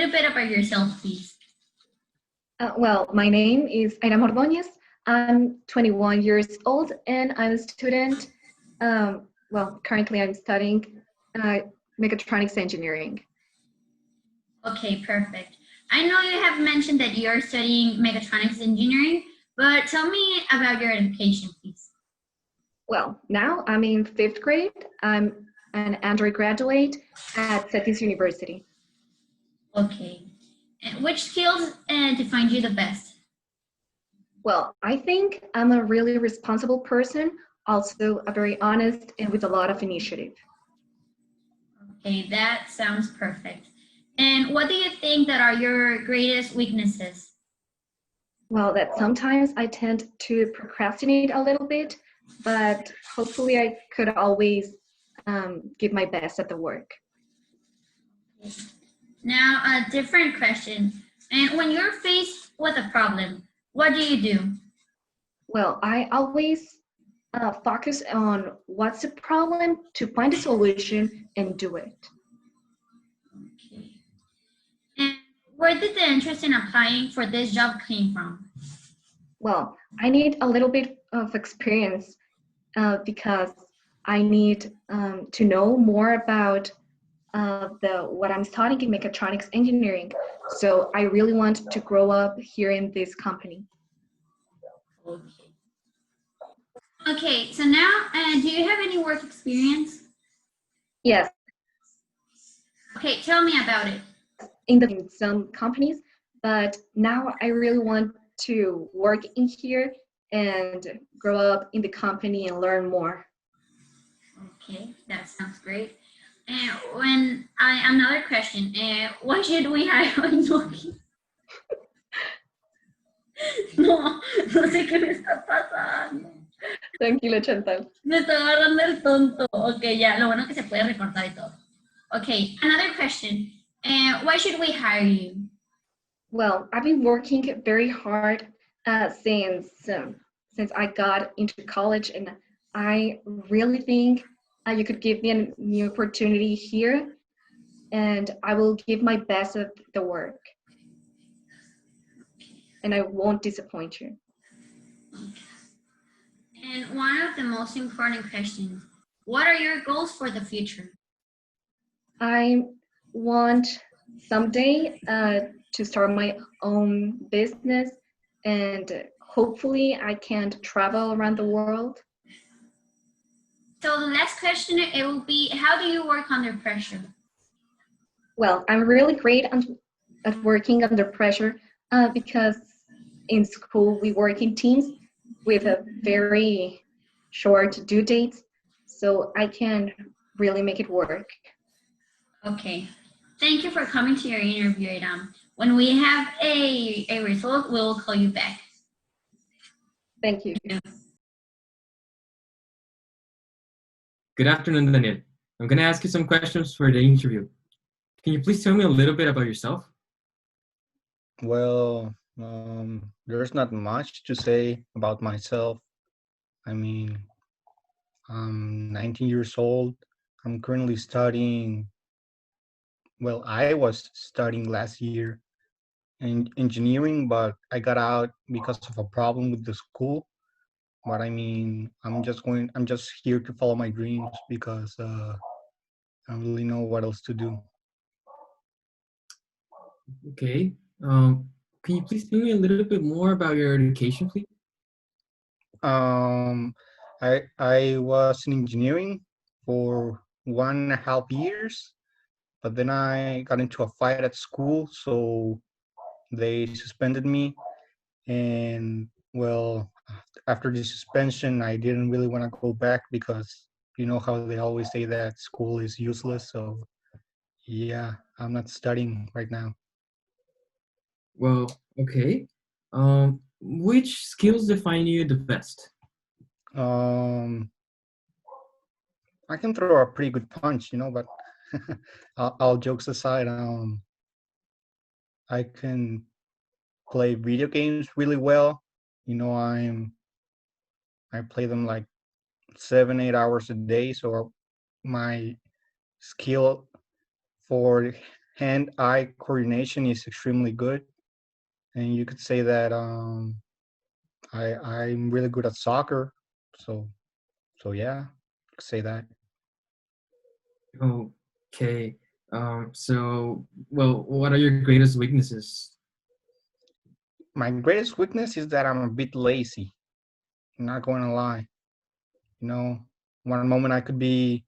little bit about yourself, please. Well, my name is Aina Ordóñez. I'm 21 years old and I'm a student. Currently I'm studying mechatronics engineering. Okay, perfect. I know you have mentioned that you are studying mechatronics engineering, but tell me about your education, please. Well, now I'm in 5th grade. I'm an undergraduate at Cetis University. Okay. And which skills define you the best? Well, I think I'm a really responsible person, also a very honest and with a lot of initiative. Okay, that sounds perfect. And what do you think that are your greatest weaknesses? Well, that sometimes I tend to procrastinate a little bit, but hopefully I could always give my best at the work. Now, a different question. And when you're faced with a problem, what do you do? Well, I always focus on what's the problem to find a solution and do it. Okay. And where did the interest in applying for this job came from? Well, I need a little bit of experience because I need to know more about what I'm studying in mechatronics engineering. So I really want to grow up here in this company. Okay. Okay, so now, do you have any work experience? Yes, Okay, tell me about it. in some companies, but now I really want to work in here and grow up in the company and learn more. Okay, that sounds great. And another question, why should we hire Inoki? No, no sé qué me está pasando. Tranquilo, Chantal. Me está agarrando el tonto. Okay, ya, lo bueno que se puede recortar y todo. Okay, another question. Why should we hire you? Well, I've been working very hard since I got into college, and I really think you could give me a new opportunity here, and I will give my best at the work, and I won't disappoint you. And one of the most important questions, what are your goals for the future? I want someday to start my own business, and hopefully I can travel around the world. So the last question, it will be, how do you work under pressure? Well, I'm really great at working under pressure because in school we work in teams with a very short due dates, so I can really make it work. Okay. Thank you for coming to your interview, Iram. When we have a result, we'll call you back. Thank you. Good afternoon, Daniel. I'm going to ask you some questions for the interview. Can you please tell me a little bit about yourself? Well, there's not much to say about myself. I mean, I'm 19 years old. I'm currently studying, well, I was studying last year in engineering, but I got out because of a problem with the school. But I mean, I'm just here to follow my dreams because I don't really know what else to do. Okay. Can you please tell me a little bit more about your education, please? I was in engineering for 1.5 years, but then I got into a fight at school, so they suspended me. And well, after the suspension, I didn't really want to go back because you know how they always say that school is useless. So yeah, I'm not studying right now. Well, okay. Which skills define you the best? Um, I can throw a pretty good punch, you know, but all jokes aside, I can play video games really well. You know, I play them like 7, 8 hours a day. So my skill for hand-eye coordination is extremely good, and you could say that I'm really good at soccer. So yeah, you could say that. Okay. So, well, what are your greatest weaknesses? My greatest weakness is that I'm a bit lazy. I'm not going to lie. You know, one moment I could be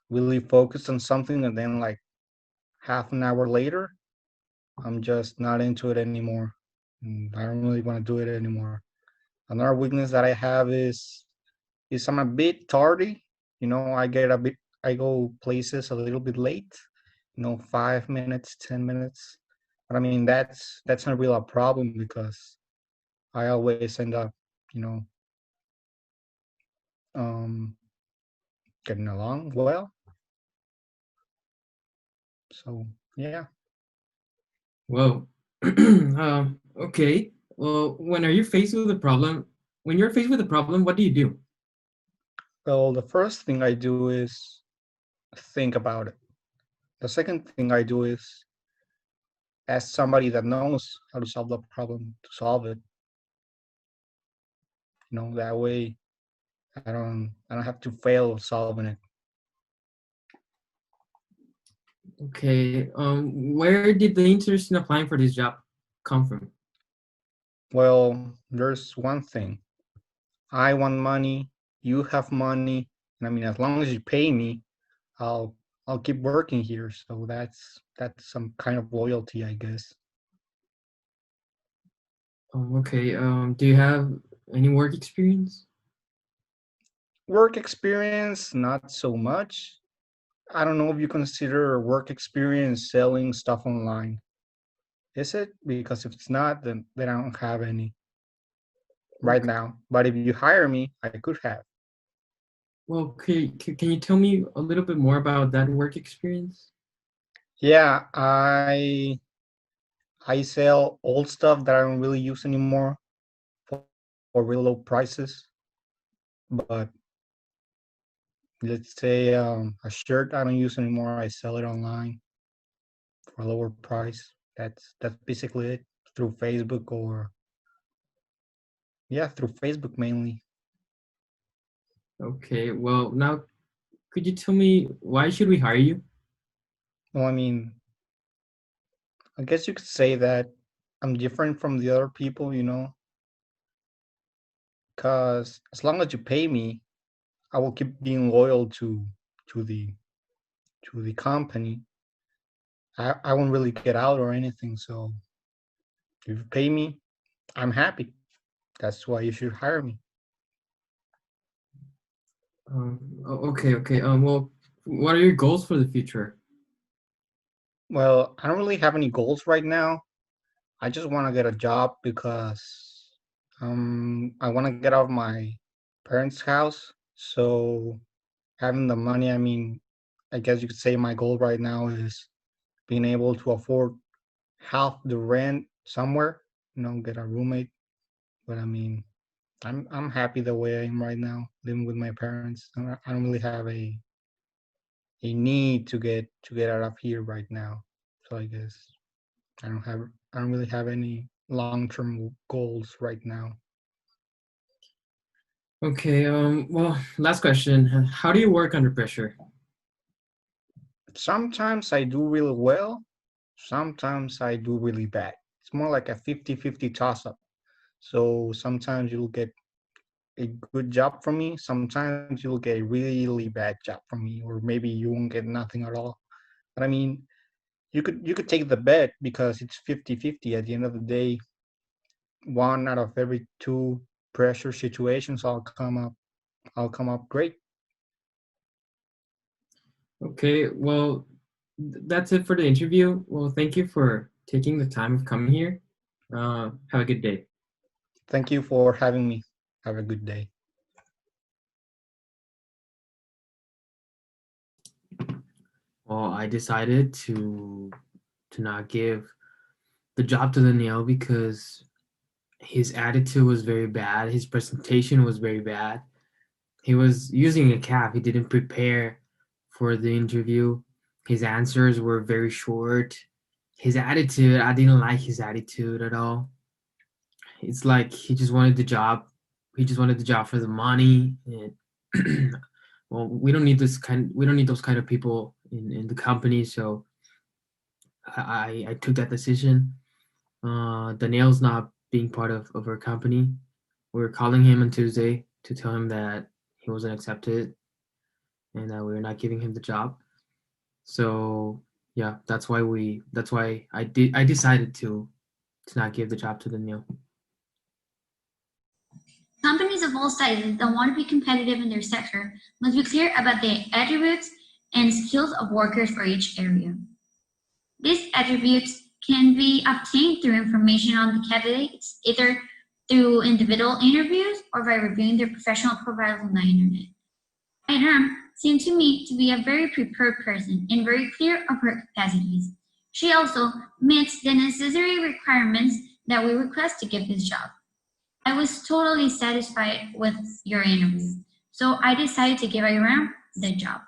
really focused on something, and then like half an hour later, I'm just not into it anymore. I don't really want to do it anymore. Another weakness that I have is I'm a bit tardy. I go places a little bit late. 5 minutes, 10 minutes. But I mean, that's not really a problem because I always end up, you know, um, getting along well. So yeah. Well, okay. Well, when you're faced with a problem, what do you do? Well, the first thing I do is think about it. The second thing I do is ask somebody that knows how to solve the problem to solve it. That way I don't have to fail solving it. Okay. Where did the interest in applying for this job come from? Well, there's one thing. I want money, you have money, and I mean as long as you pay me, I'll I'll keep working here. So that's some kind of loyalty, I guess. Okay. Do you have any work experience? Work experience, not so much. I don't know if you consider work experience selling stuff online. Is it? Because if it's not, then I don't have any right Okay. now. But if you hire me, I could have. Well, can you tell me a little bit more about that work experience? Yeah, I sell old stuff that I don't really use anymore for, for real low prices. But let's say a shirt I don't use anymore, I sell it online for a lower price. That's basically it through Facebook or yeah, through Facebook mainly. Okay. Well, now could you tell me why should we hire you? Well, I mean, I guess you could say that I'm different from the other people, because as long as you pay me, I will keep being loyal to the to the company. I won't really get out or anything. So if you pay me, I'm happy. That's why you should hire me. Okay. Okay. Well, what are your goals for the future? Well, I don't really have any goals right now. I just want to get a job because I want to get out of my parents' house. So having the money, I mean, I guess you could say my goal right now is being able to afford half the rent somewhere, get a roommate. But I mean, I'm happy the way I am right now, living with my parents. I don't really have a need to get out of here right now. So I guess I don't really have any long-term goals right now. Okay. Well, last question. How do you work under pressure? Sometimes I do really well, sometimes I do really bad. It's more like a 50-50 toss-up. So sometimes you'll get a good job from me, sometimes you'll get a really bad job from me, or maybe you won't get nothing at all. But I mean, you could take the bet because it's 50-50 at the end of the day. One out of every two pressure situations I'll come up great. Okay. Well, that's it for the interview. Well, thank you for taking the time of coming here. Have a good day. Thank you for having me. Have a good day. Well, I decided to not give the job to Daniel because his attitude was very bad. His presentation was very bad. He was using a cap. He didn't prepare for the interview. His answers were very short. His attitude, I didn't like his attitude at all. It's like he just wanted the job. He just wanted the job for the money. And well, we don't need those kind of people in the company. So I took that decision. Daniel's not being part of our company. We were calling him on Tuesday to tell him that he wasn't accepted and that we were not giving him the job. So yeah, that's why I decided to not give the job to Daniel. Companies of all sizes that want to be competitive in their sector must be clear about the attributes and skills of workers for each area. These attributes can be obtained through information on the candidates, either through individual interviews or by reviewing their professional profiles on the internet. Ayram seemed to me to be a very prepared person and very clear of her capacities. She also meets the necessary requirements that we request to get this job. I was totally satisfied with your interview, so I decided to give Ayram the job.